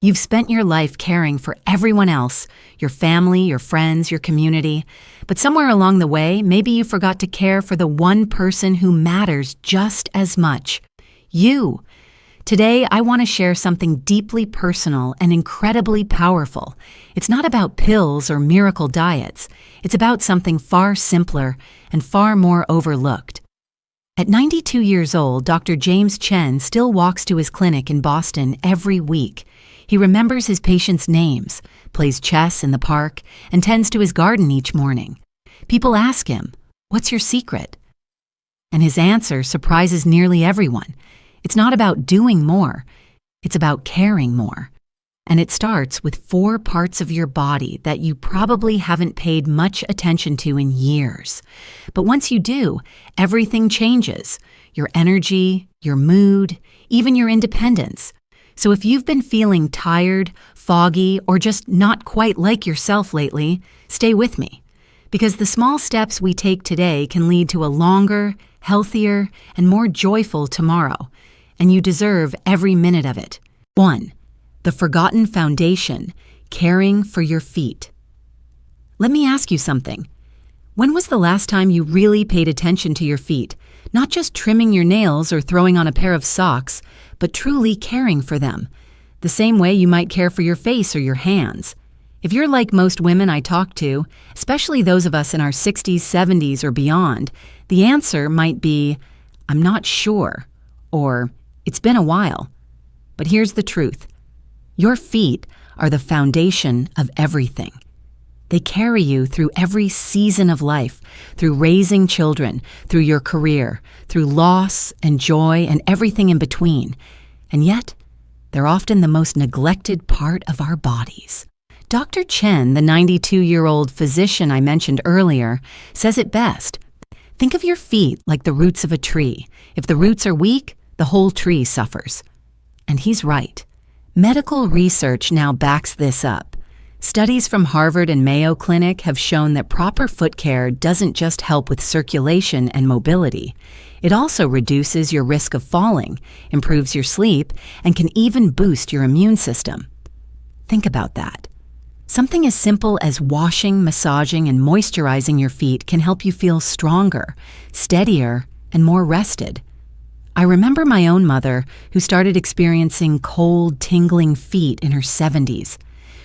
You've spent your life caring for everyone else, your family, your friends, your community, but somewhere along the way, maybe you forgot to care for the one person who matters just as much. You. Today, I want to share something deeply personal and incredibly powerful. It's not about pills or miracle diets. It's about something far simpler and far more overlooked. At 92 years old, Dr. James Chen still walks to his clinic in Boston every week. He remembers his patients' names, plays chess in the park, and tends to his garden each morning. People ask him, "What's your secret?" And his answer surprises nearly everyone. It's not about doing more, it's about caring more. And it starts with 4 parts of your body that you probably haven't paid much attention to in years. But once you do, everything changes. Your energy, your mood, even your independence. So if you've been feeling tired, foggy, or just not quite like yourself lately, stay with me. Because the small steps we take today can lead to a longer, healthier, and more joyful tomorrow. And you deserve every minute of it. 1. The forgotten foundation, caring for your feet. Let me ask you something. When was the last time you really paid attention to your feet? Not just trimming your nails or throwing on a pair of socks, but truly caring for them. The same way you might care for your face or your hands. If you're like most women I talk to, especially those of us in our 60s, 70s, or beyond, the answer might be, "I'm not sure," or "It's been a while." But here's the truth. Your feet are the foundation of everything. They carry you through every season of life, through raising children, through your career, through loss and joy and everything in between. And yet, they're often the most neglected part of our bodies. Dr. Chen, the 92-year-old physician I mentioned earlier, says it best. Think of your feet like the roots of a tree. If the roots are weak, the whole tree suffers. And he's right. Medical research now backs this up. Studies from Harvard and Mayo Clinic have shown that proper foot care doesn't just help with circulation and mobility. It also reduces your risk of falling, improves your sleep, and can even boost your immune system. Think about that. Something as simple as washing, massaging, and moisturizing your feet can help you feel stronger, steadier, and more rested. I remember my own mother, who started experiencing cold, tingling feet in her 70s.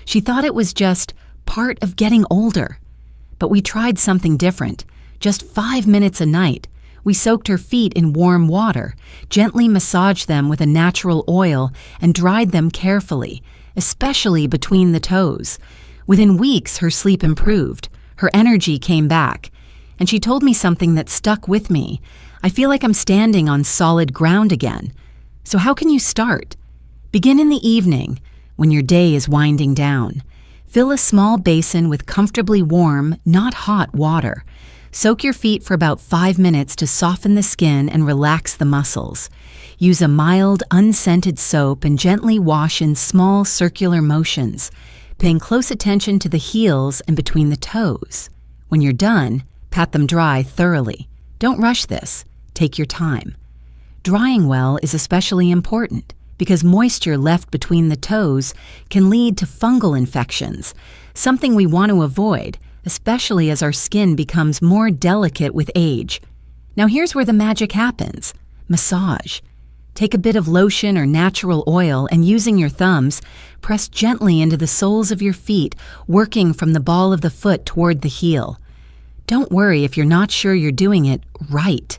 She thought it was just part of getting older. But we tried something different. Just 5 minutes a night, we soaked her feet in warm water, gently massaged them with a natural oil, and dried them carefully, especially between the toes. Within weeks, her sleep improved, her energy came back, and she told me something that stuck with me. I feel like I'm standing on solid ground again. So how can you start? Begin in the evening, when your day is winding down. Fill a small basin with comfortably warm, not hot water. Soak your feet for about 5 minutes to soften the skin and relax the muscles. Use a mild, unscented soap and gently wash in small circular motions, paying close attention to the heels and between the toes. When you're done, pat them dry thoroughly. Don't rush this. Take your time. Drying well is especially important because moisture left between the toes can lead to fungal infections, something we want to avoid, especially as our skin becomes more delicate with age. Now here's where the magic happens. Massage. Take a bit of lotion or natural oil and using your thumbs, press gently into the soles of your feet, working from the ball of the foot toward the heel. Don't worry if you're not sure you're doing it right.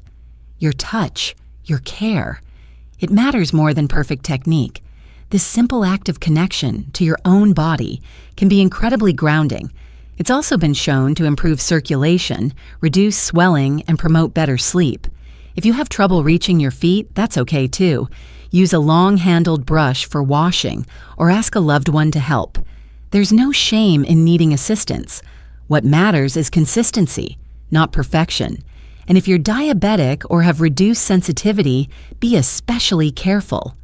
Your touch, your care. It matters more than perfect technique. This simple act of connection to your own body can be incredibly grounding. It's also been shown to improve circulation, reduce swelling, and promote better sleep. If you have trouble reaching your feet, that's okay too. Use a long-handled brush for washing or ask a loved one to help. There's no shame in needing assistance. What matters is consistency, not perfection. And if you're diabetic or have reduced sensitivity, be especially careful.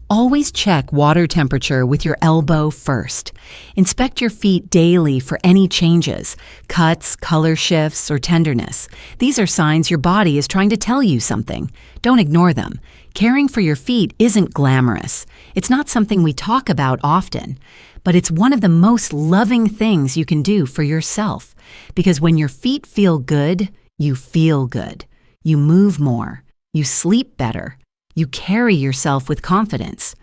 Always check water temperature with your elbow first. Inspect your feet daily for any changes, cuts, color shifts, or tenderness. These are signs your body is trying to tell you something. Don't ignore them. Caring for your feet isn't glamorous. It's not something we talk about often, but it's one of the most loving things you can do for yourself. Because when your feet feel good, you feel good. You move more. You sleep better. You carry yourself with confidence.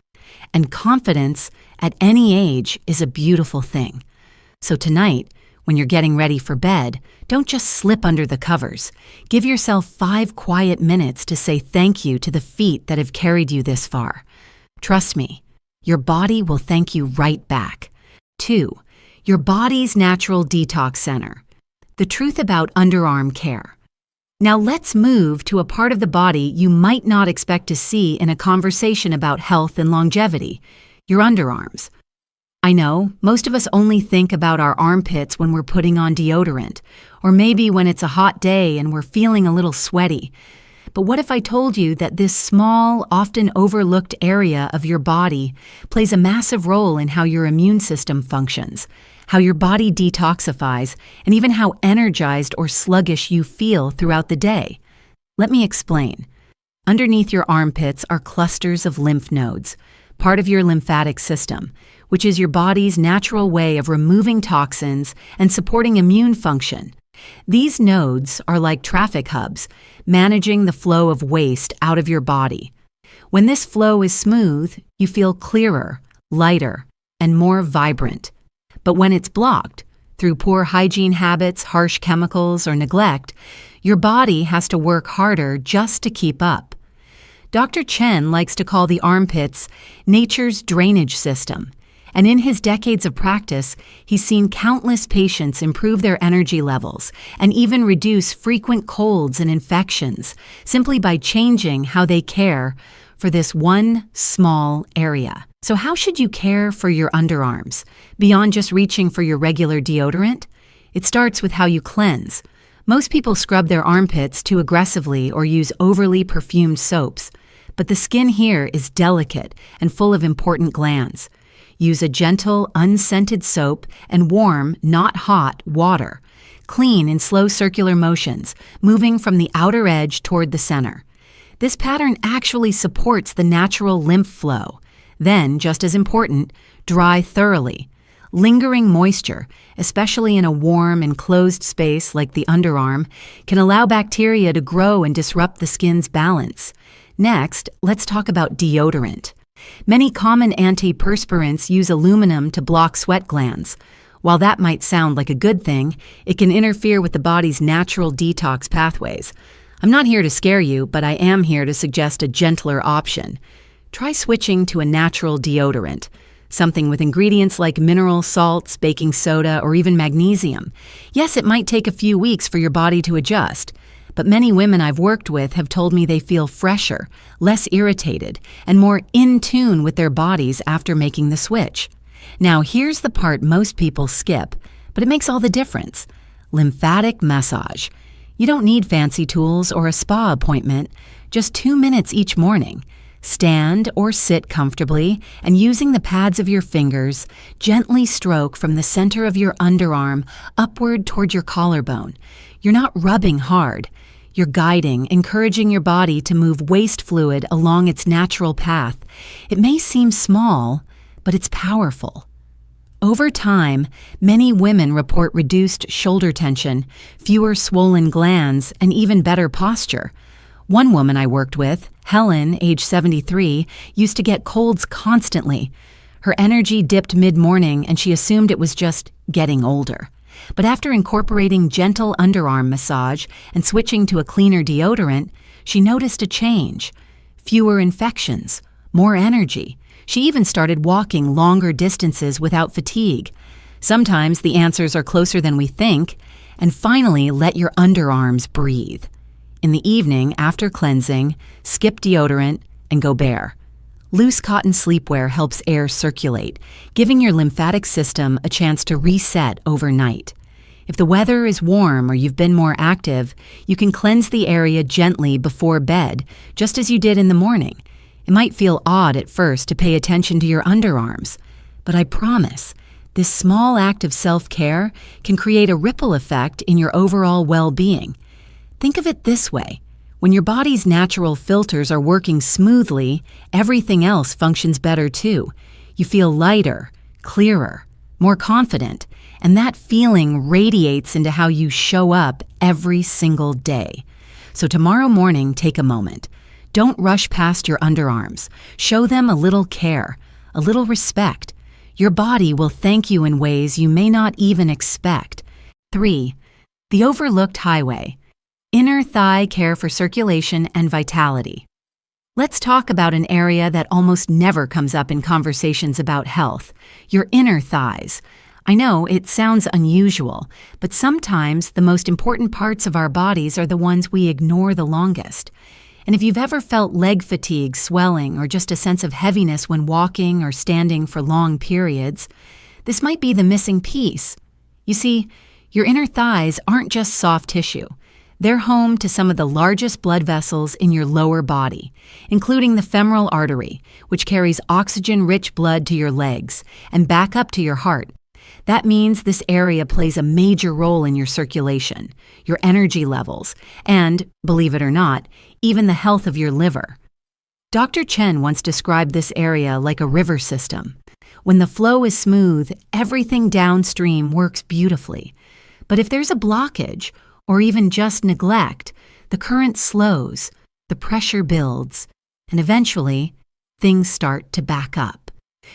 And confidence at any age is a beautiful thing. So tonight, when you're getting ready for bed, don't just slip under the covers. Give yourself 5 quiet minutes to say thank you to the feet that have carried you this far. Trust me, your body will thank you right back. 2. Your body's natural detox center. The truth about underarm care. Now let's move to a part of the body you might not expect to see in a conversation about health and longevity, your underarms. I know, most of us only think about our armpits when we're putting on deodorant, or maybe when it's a hot day and we're feeling a little sweaty. But what if I told you that this small, often overlooked area of your body plays a massive role in how your immune system functions, how your body detoxifies, and even how energized or sluggish you feel throughout the day? Let me explain. Underneath your armpits are clusters of lymph nodes, part of your lymphatic system, which is your body's natural way of removing toxins and supporting immune function. These nodes are like traffic hubs, managing the flow of waste out of your body. When this flow is smooth, you feel clearer, lighter, and more vibrant. But when it's blocked, through poor hygiene habits, harsh chemicals, or neglect, your body has to work harder just to keep up. Dr. Chen likes to call the armpits nature's drainage system, and in his decades of practice, he's seen countless patients improve their energy levels and even reduce frequent colds and infections simply by changing how they care for this one small area. So how should you care for your underarms, beyond just reaching for your regular deodorant? It starts with how you cleanse. Most people scrub their armpits too aggressively or use overly perfumed soaps, but the skin here is delicate and full of important glands. Use a gentle, unscented soap and warm, not hot, water. Clean in slow circular motions, moving from the outer edge toward the center. This pattern actually supports the natural lymph flow. Then, just as important, dry thoroughly. Lingering moisture, especially in a warm, enclosed space like the underarm, can allow bacteria to grow and disrupt the skin's balance. Next, let's talk about deodorant. Many common antiperspirants use aluminum to block sweat glands. While that might sound like a good thing, it can interfere with the body's natural detox pathways. I'm not here to scare you, but I am here to suggest a gentler option. Try switching to a natural deodorant, something with ingredients like mineral salts, baking soda, or even magnesium. Yes, it might take a few weeks for your body to adjust, but many women I've worked with have told me they feel fresher, less irritated, and more in tune with their bodies after making the switch. Now, here's the part most people skip, but it makes all the difference. Lymphatic massage. You don't need fancy tools or a spa appointment, just 2 minutes each morning. Stand or sit comfortably, and using the pads of your fingers, gently stroke from the center of your underarm upward toward your collarbone. You're not rubbing hard. You're guiding, encouraging your body to move waste fluid along its natural path. It may seem small, but it's powerful. Over time, many women report reduced shoulder tension, fewer swollen glands, and even better posture. One woman I worked with, Helen, age 73, used to get colds constantly. Her energy dipped mid-morning and she assumed it was just getting older. But after incorporating gentle underarm massage and switching to a cleaner deodorant, she noticed a change. Fewer infections, more energy. She even started walking longer distances without fatigue. Sometimes the answers are closer than we think. And finally, let your underarms breathe. In the evening, after cleansing, skip deodorant and go bare. Loose cotton sleepwear helps air circulate, giving your lymphatic system a chance to reset overnight. If the weather is warm or you've been more active, you can cleanse the area gently before bed, just as you did in the morning. It might feel odd at first to pay attention to your underarms, but I promise, this small act of self-care can create a ripple effect in your overall well-being. Think of it this way. When your body's natural filters are working smoothly, everything else functions better too. You feel lighter, clearer, more confident, and that feeling radiates into how you show up every single day. So tomorrow morning, take a moment. Don't rush past your underarms. Show them a little care, a little respect. Your body will thank you in ways you may not even expect. 3. The overlooked highway. Inner thigh care for circulation and vitality. Let's talk about an area that almost never comes up in conversations about health, your inner thighs. I know it sounds unusual, but sometimes the most important parts of our bodies are the ones we ignore the longest. And if you've ever felt leg fatigue, swelling, or just a sense of heaviness when walking or standing for long periods, this might be the missing piece. You see, your inner thighs aren't just soft tissue. They're home to some of the largest blood vessels in your lower body, including the femoral artery, which carries oxygen-rich blood to your legs and back up to your heart. That means this area plays a major role in your circulation, your energy levels, and, believe it or not, even the health of your liver. Dr. Chen once described this area like a river system. When the flow is smooth, everything downstream works beautifully. But if there's a blockage, or even just neglect, the current slows, the pressure builds, and eventually, things start to back up.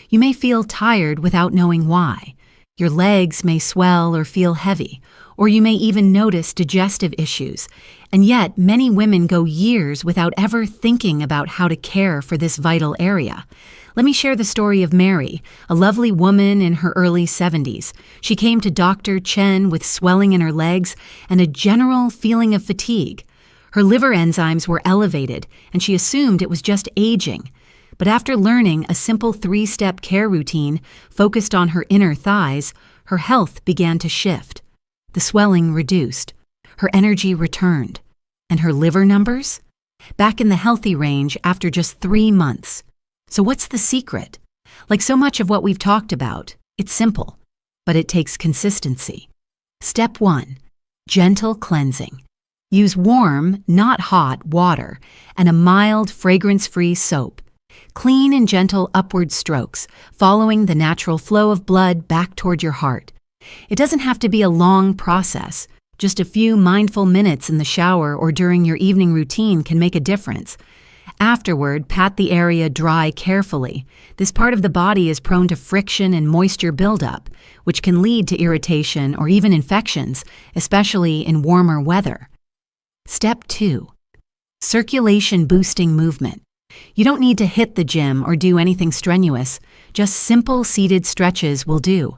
You may feel tired without knowing why. Your legs may swell or feel heavy, or you may even notice digestive issues. And yet, many women go years without ever thinking about how to care for this vital area. Let me share the story of Mary, a lovely woman in her early 70s. She came to Dr. Chen with swelling in her legs and a general feeling of fatigue. Her liver enzymes were elevated, and she assumed it was just aging. But after learning a simple 3-step care routine focused on her inner thighs, her health began to shift. The swelling reduced, her energy returned, and her liver numbers? Back in the healthy range after just 3 months. So what's the secret? Like so much of what we've talked about, it's simple, but it takes consistency. Step 1. Gentle cleansing. Use warm, not hot, water and a mild, fragrance-free soap. Clean and gentle upward strokes, following the natural flow of blood back toward your heart. It doesn't have to be a long process. Just a few mindful minutes in the shower or during your evening routine can make a difference. Afterward, pat the area dry carefully. This part of the body is prone to friction and moisture buildup, which can lead to irritation or even infections, especially in warmer weather. Step 2. Circulation boosting movement. You don't need to hit the gym or do anything strenuous. Just simple seated stretches will do.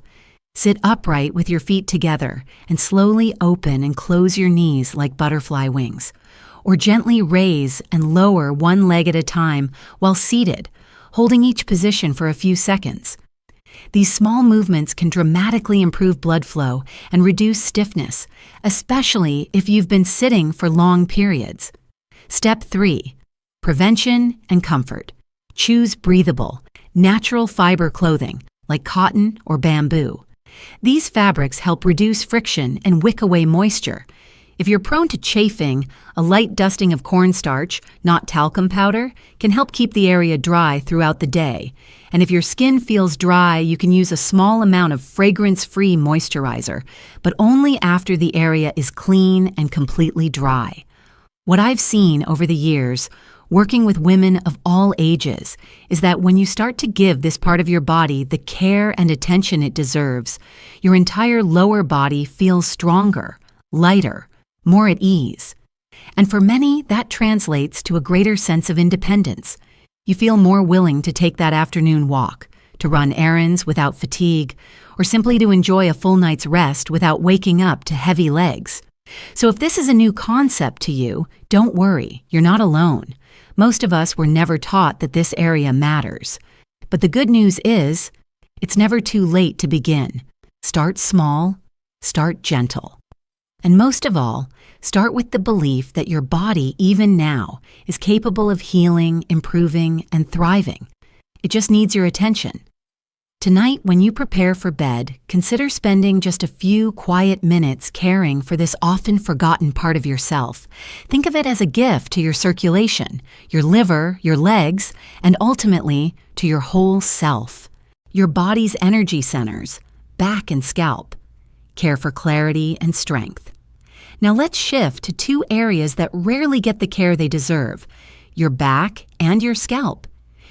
Sit upright with your feet together and slowly open and close your knees like butterfly wings. Or gently raise and lower one leg at a time while seated, holding each position for a few seconds. These small movements can dramatically improve blood flow and reduce stiffness, especially if you've been sitting for long periods. Step 3. Prevention and comfort. Choose breathable, natural fiber clothing like cotton or bamboo. These fabrics help reduce friction and wick away moisture. If you're prone to chafing, a light dusting of cornstarch, not talcum powder, can help keep the area dry throughout the day. And if your skin feels dry, you can use a small amount of fragrance-free moisturizer, but only after the area is clean and completely dry. What I've seen over the years, working with women of all ages, is that when you start to give this part of your body the care and attention it deserves, your entire lower body feels stronger, lighter, more at ease. And for many, that translates to a greater sense of independence. You feel more willing to take that afternoon walk, to run errands without fatigue, or simply to enjoy a full night's rest without waking up to heavy legs. So if this is a new concept to you, don't worry, you're not alone. Most of us were never taught that this area matters. But the good news is, it's never too late to begin. Start small, start gentle. And most of all, start with the belief that your body, even now, is capable of healing, improving, and thriving. It just needs your attention. Tonight, when you prepare for bed, consider spending just a few quiet minutes caring for this often forgotten part of yourself. Think of it as a gift to your circulation, your liver, your legs, and ultimately to your whole self. Your body's energy centers, back and scalp. Care for clarity and strength. Now let's shift to two areas that rarely get the care they deserve, your back and your scalp.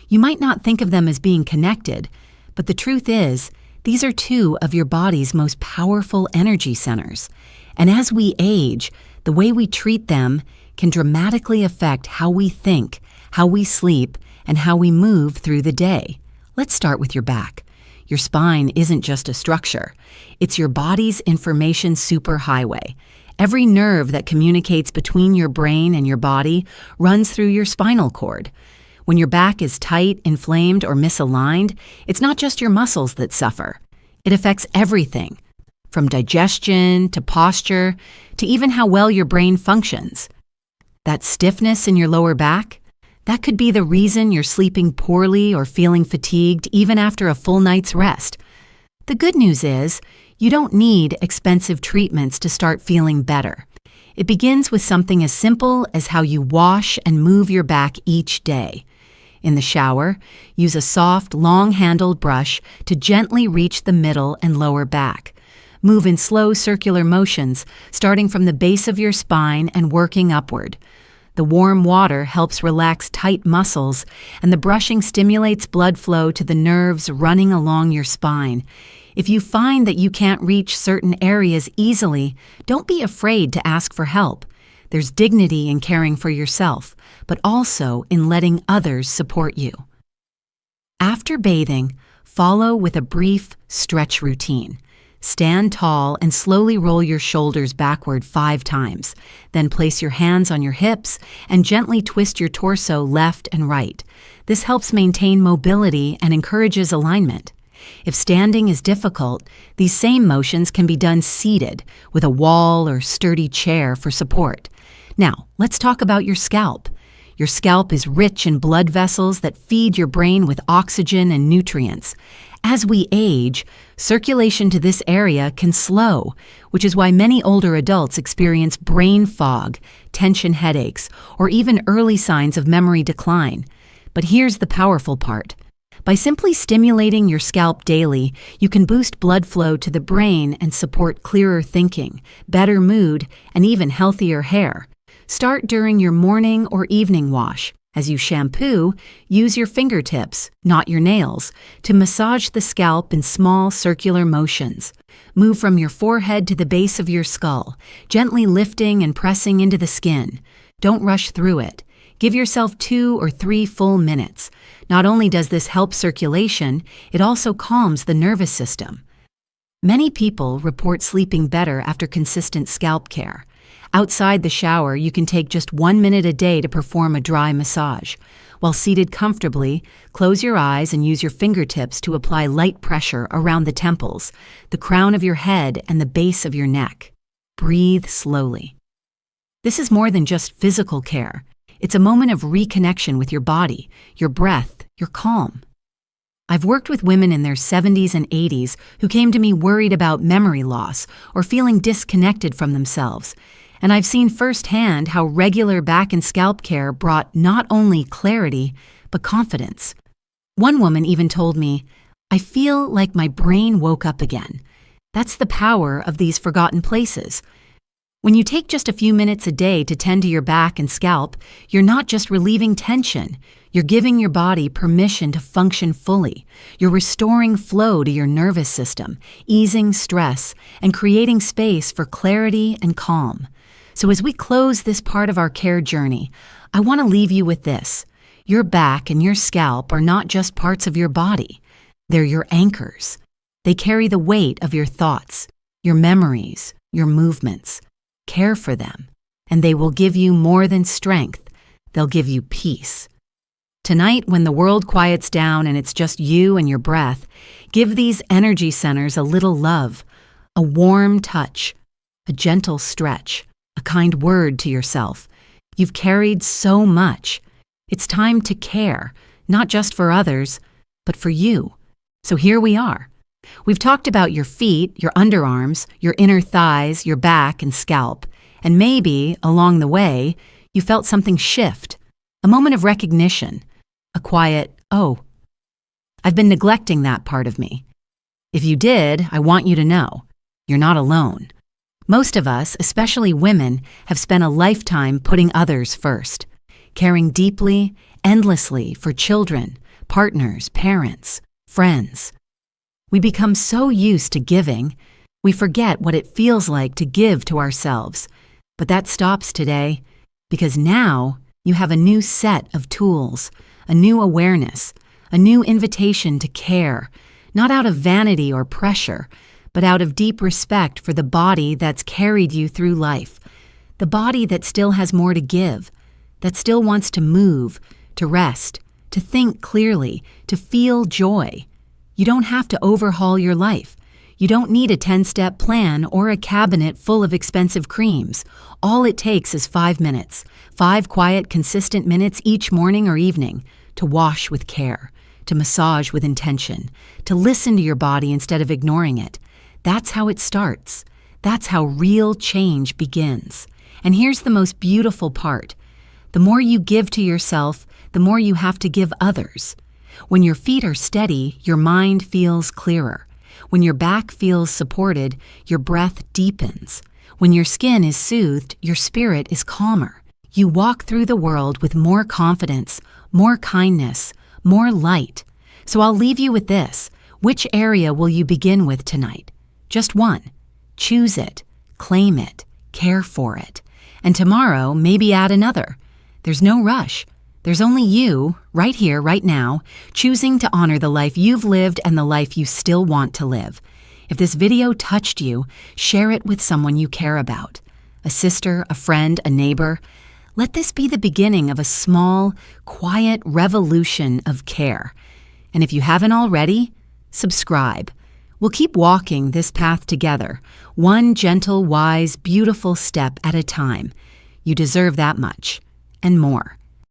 You might not think of them as being connected, but the truth is, these are two of your body's most powerful energy centers. And as we age, the way we treat them can dramatically affect how we think, how we sleep, and how we move through the day. Let's start with your back. Your spine isn't just a structure. It's your body's information superhighway. Every nerve that communicates between your brain and your body runs through your spinal cord. When your back is tight, inflamed, or misaligned, it's not just your muscles that suffer. It affects everything, from digestion to posture to even how well your brain functions. That stiffness in your lower back, that could be the reason you're sleeping poorly or feeling fatigued even after a full night's rest. The good news is, you don't need expensive treatments to start feeling better. It begins with something as simple as how you wash and move your back each day. In the shower, use a soft, long-handled brush to gently reach the middle and lower back. Move in slow circular motions, starting from the base of your spine and working upward. The warm water helps relax tight muscles, and the brushing stimulates blood flow to the nerves running along your spine. If you find that you can't reach certain areas easily, don't be afraid to ask for help. There's dignity in caring for yourself, but also in letting others support you. After bathing, follow with a brief stretch routine. Stand tall and slowly roll your shoulders backward 5 times. Then place your hands on your hips and gently twist your torso left and right. This helps maintain mobility and encourages alignment. If standing is difficult, these same motions can be done seated with a wall or sturdy chair for support. Now, let's talk about your scalp. Your scalp is rich in blood vessels that feed your brain with oxygen and nutrients. As we age, circulation to this area can slow, which is why many older adults experience brain fog, tension headaches, or even early signs of memory decline. But here's the powerful part. By simply stimulating your scalp daily, you can boost blood flow to the brain and support clearer thinking, better mood, and even healthier hair. Start during your morning or evening wash. As you shampoo, use your fingertips, not your nails, to massage the scalp in small circular motions. Move from your forehead to the base of your skull, gently lifting and pressing into the skin. Don't rush through it. Give yourself 2 or 3 full minutes. Not only does this help circulation, it also calms the nervous system. Many people report sleeping better after consistent scalp care. Outside the shower, you can take just 1 minute a day to perform a dry massage. While seated comfortably, close your eyes and use your fingertips to apply light pressure around the temples, the crown of your head, and the base of your neck. Breathe slowly. This is more than just physical care. It's a moment of reconnection with your body, your breath, your calm. I've worked with women in their 70s and 80s who came to me worried about memory loss or feeling disconnected from themselves. And I've seen firsthand how regular back and scalp care brought not only clarity, but confidence. One woman even told me, "I feel like my brain woke up again." That's the power of these forgotten places. When you take just a few minutes a day to tend to your back and scalp, you're not just relieving tension, you're giving your body permission to function fully. You're restoring flow to your nervous system, easing stress, and creating space for clarity and calm. So as we close this part of our care journey, I want to leave you with this. Your back and your scalp are not just parts of your body. They're your anchors. They carry the weight of your thoughts, your memories, your movements. Care for them, and they will give you more than strength. They'll give you peace. Tonight, when the world quiets down and it's just you and your breath, give these energy centers a little love, a warm touch, a gentle stretch, a kind word to yourself. You've carried so much. It's time to care, not just for others, but for you. So here we are. We've talked about your feet, your underarms, your inner thighs, your back and scalp, and maybe, along the way, you felt something shift, a moment of recognition, a quiet, oh, I've been neglecting that part of me. If you did, I want you to know, you're not alone. Most of us, especially women, have spent a lifetime putting others first, caring deeply, endlessly for children, partners, parents, friends. We become so used to giving, we forget what it feels like to give to ourselves. But that stops today, because now you have a new set of tools, a new awareness, a new invitation to care, not out of vanity or pressure, but out of deep respect for the body that's carried you through life, the body that still has more to give, that still wants to move, to rest, to think clearly, to feel joy. You don't have to overhaul your life. You don't need a 10-step plan or a cabinet full of expensive creams. All it takes is 5 minutes, 5 quiet, consistent minutes each morning or evening to wash with care, to massage with intention, to listen to your body instead of ignoring it. That's how it starts. That's how real change begins. And here's the most beautiful part. The more you give to yourself, the more you have to give others. When your feet are steady, your mind feels clearer. When your back feels supported, your breath deepens. When your skin is soothed, your spirit is calmer. You walk through the world with more confidence, more kindness, more light. So I'll leave you with this. Which area will you begin with tonight? Just one. Choose it, claim it, care for it. And tomorrow, maybe add another. There's no rush. There's only you, right here, right now, choosing to honor the life you've lived and the life you still want to live. If this video touched you, share it with someone you care about. A sister, a friend, a neighbor. Let this be the beginning of a small, quiet revolution of care. And if you haven't already, subscribe. We'll keep walking this path together, one gentle, wise, beautiful step at a time. You deserve that much, and more.